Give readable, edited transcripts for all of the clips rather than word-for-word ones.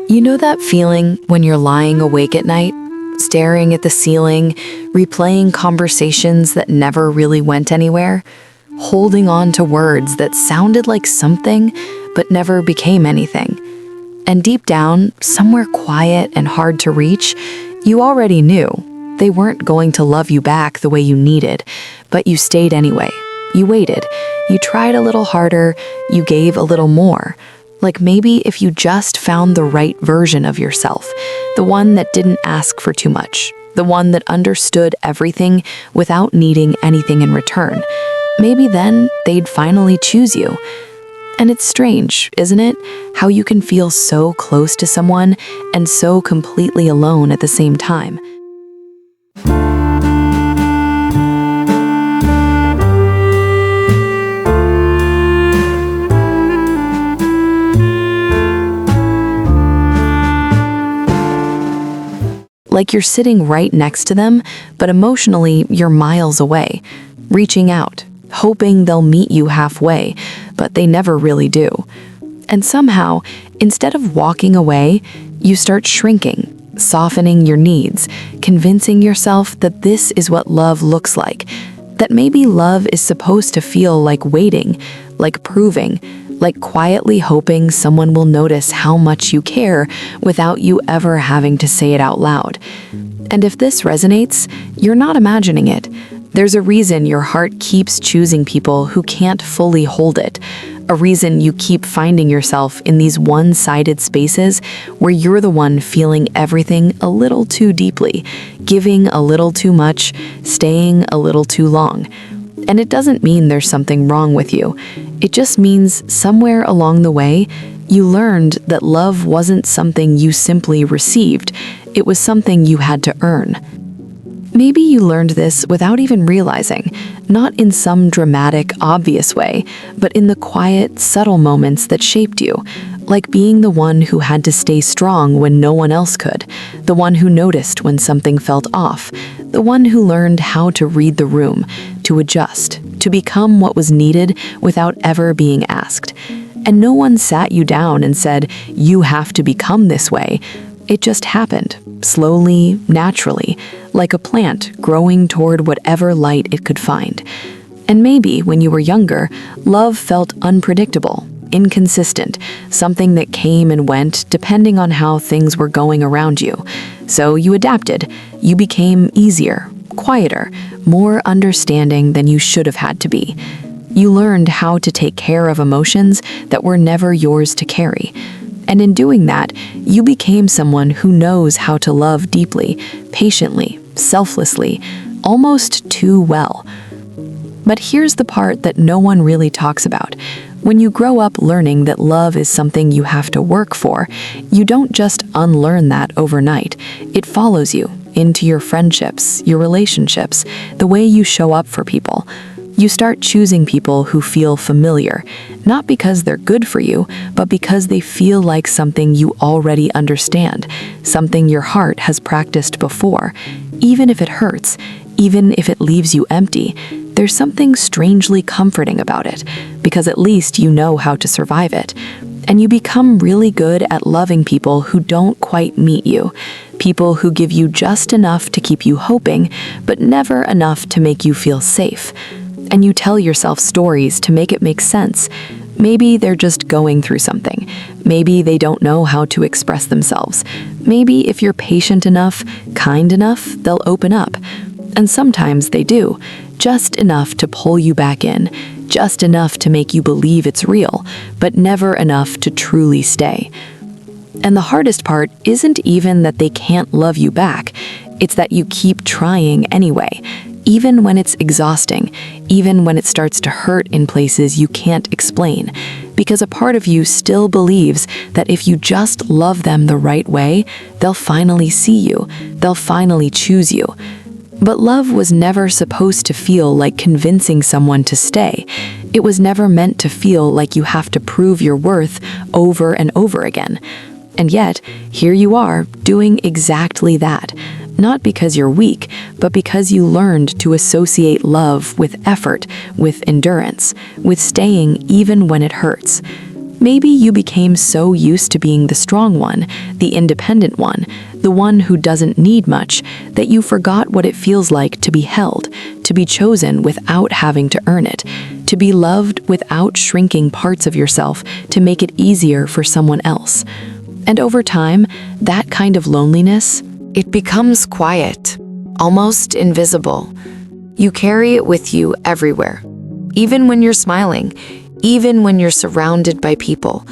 You know that feeling when you're lying awake at night, staring at the ceiling, replaying conversations that never really went anywhere, holding on to words that sounded like something but never became anything. And deep down, somewhere quiet and hard to reach, you already knew they weren't going to love you back the way you needed, but you stayed anyway. You waited, you tried a little harder, you gave a little more. Like maybe if you just found the right version of yourself, the one that didn't ask for too much, the one that understood everything without needing anything in return, maybe then they'd finally choose you. And it's strange, isn't it? How you can feel so close to someone and so completely alone at the same time. Like you're sitting right next to them, but emotionally you're miles away, reaching out, hoping they'll meet you halfway, but they never really do. And somehow, instead of walking away, you start shrinking, softening your needs, convincing yourself that this is what love looks like, that maybe love is supposed to feel like waiting, like proving, like quietly hoping someone will notice how much you care without you ever having to say it out loud. And if this resonates, you're not imagining it. There's a reason your heart keeps choosing people who can't fully hold it, a reason you keep finding yourself in these one-sided spaces where you're the one feeling everything a little too deeply, giving a little too much, staying a little too long. And it doesn't mean there's something wrong with you. It just means somewhere along the way, you learned that love wasn't something you simply received. It was something you had to earn. Maybe you learned this without even realizing, not in some dramatic, obvious way, but in the quiet, subtle moments that shaped you, like being the one who had to stay strong when no one else could, the one who noticed when something felt off, the one who learned how to read the room, to adjust, to become what was needed without ever being asked. And no one sat you down and said, "You have to become this way." It just happened, slowly, naturally, like a plant growing toward whatever light it could find. And maybe when you were younger, love felt unpredictable, inconsistent, something that came and went depending on how things were going around you. So you adapted. You became easier, quieter, more understanding than you should have had to be. You learned how to take care of emotions that were never yours to carry. And in doing that, you became someone who knows how to love deeply, patiently, selflessly, almost too well. But here's the part that no one really talks about. When you grow up learning that love is something you have to work for, you don't just unlearn that overnight. It follows you into your friendships, your relationships, the way you show up for people. You start choosing people who feel familiar, not because they're good for you, but because they feel like something you already understand, something your heart has practiced before. Even if it hurts, even if it leaves you empty, there's something strangely comforting about it, because at least you know how to survive it. And you become really good at loving people who don't quite meet you, people who give you just enough to keep you hoping, but never enough to make you feel safe. And you tell yourself stories to make it make sense. Maybe they're just going through something. Maybe they don't know how to express themselves. Maybe if you're patient enough, kind enough, they'll open up. And sometimes they do, just enough to pull you back in, just enough to make you believe it's real, but never enough to truly stay. And the hardest part isn't even that they can't love you back. It's that you keep trying anyway. Even when it's exhausting, even when it starts to hurt in places you can't explain, because a part of you still believes that if you just love them the right way, they'll finally see you, they'll finally choose you. But love was never supposed to feel like convincing someone to stay. It was never meant to feel like you have to prove your worth over and over again. And yet, here you are, doing exactly that. Not because you're weak, but because you learned to associate love with effort, with endurance, with staying even when it hurts. Maybe you became so used to being the strong one, the independent one, the one who doesn't need much, that you forgot what it feels like to be held, to be chosen without having to earn it, to be loved without shrinking parts of yourself to make it easier for someone else. And over time, that kind of loneliness, it becomes quiet, almost invisible. You carry it with you everywhere. Even when you're smiling, even when you're surrounded by people,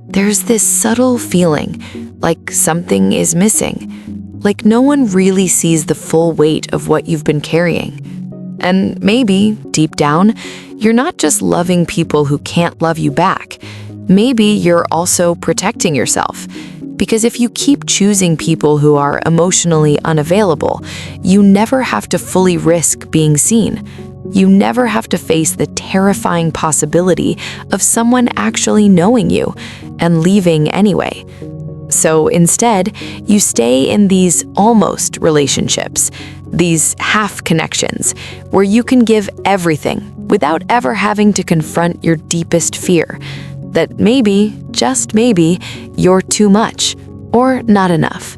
there's this subtle feeling like something is missing, like no one really sees the full weight of what you've been carrying. And maybe, deep down, you're not just loving people who can't love you back. Maybe you're also protecting yourself. Because if you keep choosing people who are emotionally unavailable, you never have to fully risk being seen. You never have to face the terrifying possibility of someone actually knowing you and leaving anyway. So instead, you stay in these almost relationships, these half connections, where you can give everything without ever having to confront your deepest fear, that maybe, just maybe, you're too much or not enough.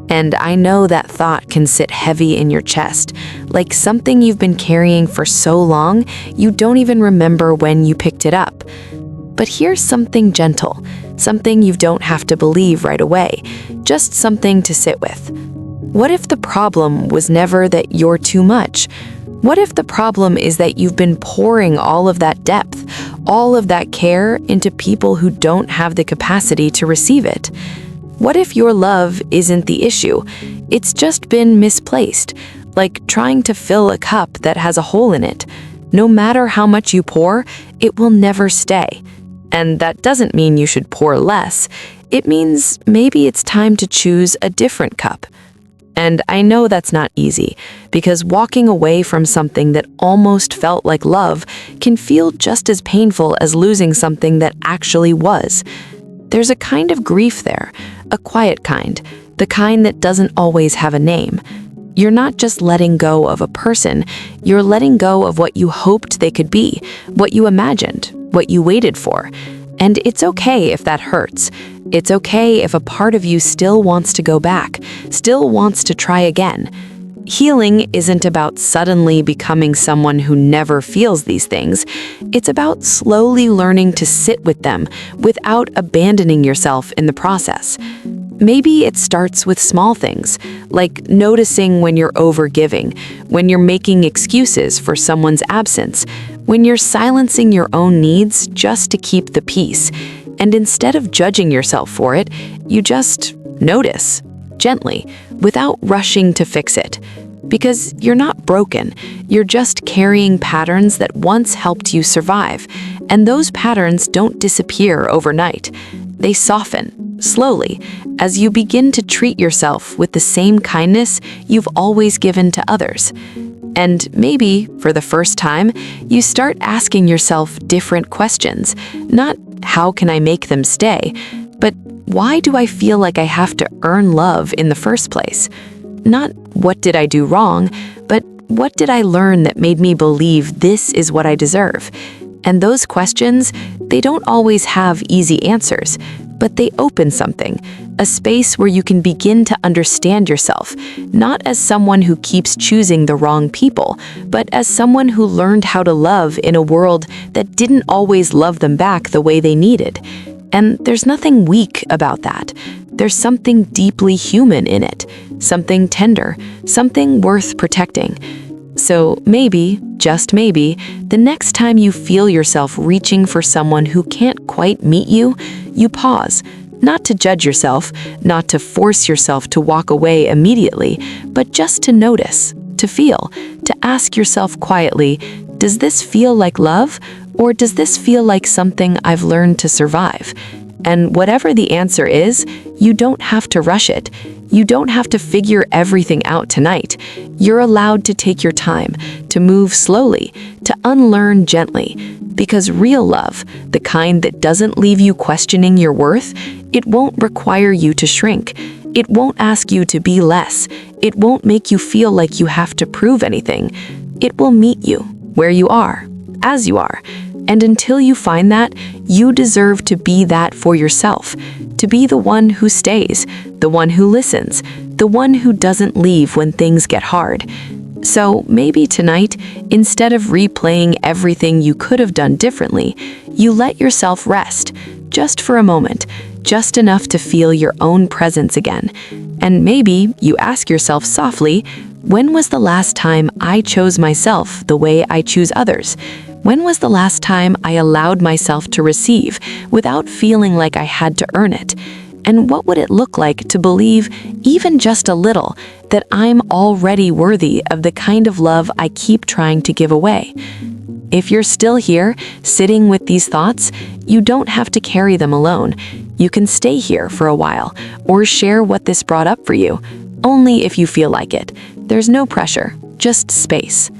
And I know that thought can sit heavy in your chest, like something you've been carrying for so long you don't even remember when you picked it up. But here's something gentle, something you don't have to believe right away, just something to sit with. What if the problem was never that you're too much? What if the problem is that you've been pouring all of that depth, all of that care into people who don't have the capacity to receive it? What if your love isn't the issue? It's just been misplaced, like trying to fill a cup that has a hole in it. No matter how much you pour, it will never stay. And that doesn't mean you should pour less. It means maybe it's time to choose a different cup. And I know that's not easy, because walking away from something that almost felt like love can feel just as painful as losing something that actually was. There's a kind of grief there, a quiet kind, the kind that doesn't always have a name. You're not just letting go of a person, you're letting go of what you hoped they could be, what you imagined, what you waited for. And it's okay if that hurts. It's okay if a part of you still wants to go back, still wants to try again. Healing isn't about suddenly becoming someone who never feels these things. It's about slowly learning to sit with them without abandoning yourself in the process. Maybe it starts with small things, like noticing when you're overgiving, when you're making excuses for someone's absence, when you're silencing your own needs just to keep the peace. And instead of judging yourself for it, you just notice, gently, without rushing to fix it. Because you're not broken, you're just carrying patterns that once helped you survive. And those patterns don't disappear overnight. They soften, slowly, as you begin to treat yourself with the same kindness you've always given to others. And maybe, for the first time, you start asking yourself different questions. Not, how can I make them stay? But why do I feel like I have to earn love in the first place? Not, what did I do wrong? But what did I learn that made me believe this is what I deserve? And those questions, they don't always have easy answers, but they open something, a space where you can begin to understand yourself, not as someone who keeps choosing the wrong people, but as someone who learned how to love in a world that didn't always love them back the way they needed. And there's nothing weak about that. There's something deeply human in it, something tender, something worth protecting. So maybe, just maybe, the next time you feel yourself reaching for someone who can't quite meet you, you pause, not to judge yourself, not to force yourself to walk away immediately, but just to notice, to feel, to ask yourself quietly, does this feel like love, or does this feel like something I've learned to survive? And whatever the answer is, you don't have to rush it. You don't have to figure everything out tonight. You're allowed to take your time, to move slowly, to unlearn gently. Because real love, the kind that doesn't leave you questioning your worth, it won't require you to shrink. It won't ask you to be less. It won't make you feel like you have to prove anything. It will meet you where you are, as you are, And until you find that, you deserve to be that for yourself, to be the one who stays, the one who listens, the one who doesn't leave when things get hard. So maybe tonight, instead of replaying everything you could have done differently, you let yourself rest, just for a moment, just enough to feel your own presence again. And maybe you ask yourself softly, when was the last time I chose myself the way I choose others? When was the last time I allowed myself to receive without feeling like I had to earn it? And what would it look like to believe, even just a little, that I'm already worthy of the kind of love I keep trying to give away? If you're still here, sitting with these thoughts, you don't have to carry them alone. You can stay here for a while, or share what this brought up for you, only if you feel like it. There's no pressure, just space.